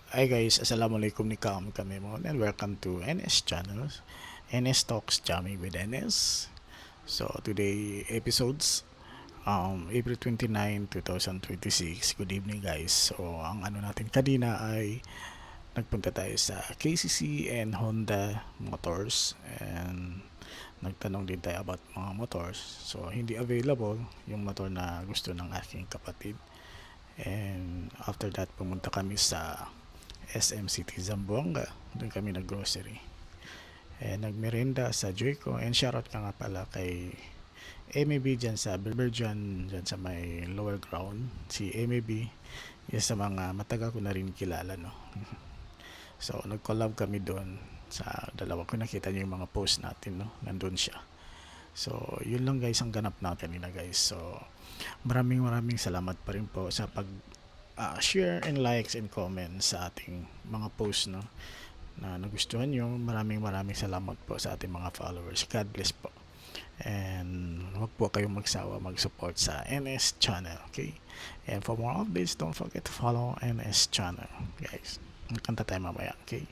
Hi guys, Assalamualaikum ni kami mo and welcome to NS channel, NS Talks Jamming with NS. So today episodes April 29, 2026. Good evening guys. So ang ano natin kanina ay nagpunta tayo sa KCC and Honda Motors and nagtanong din tayo about mga motors. So hindi available yung motor na gusto ng aking kapatid. And after that pumunta kami sa SM City Zamboanga. Doon kami nag-grocery. Nagmerenda sa Joyco. And shoutout ka nga pala kay MAB dyan sa Berjan, dyan sa may lower ground. Si MAB, yan sa mga matagal ko na rin kilala, no. So, nag-collab kami doon sa dalawa. Kung nakita niyo yung mga post natin, no, nandun siya. So, yun lang guys ang ganap natin nila guys. So, maraming salamat pa rin po sa pag share and likes and comments sa ating mga posts, no, na nagustuhan nyo. Maraming salamat po sa ating mga followers. God bless po. And huwag po kayong magsawa mag-support sa NS channel, okay? And for more updates, don't forget to follow NS channel, guys. Magkanta tayo mamaya, okay?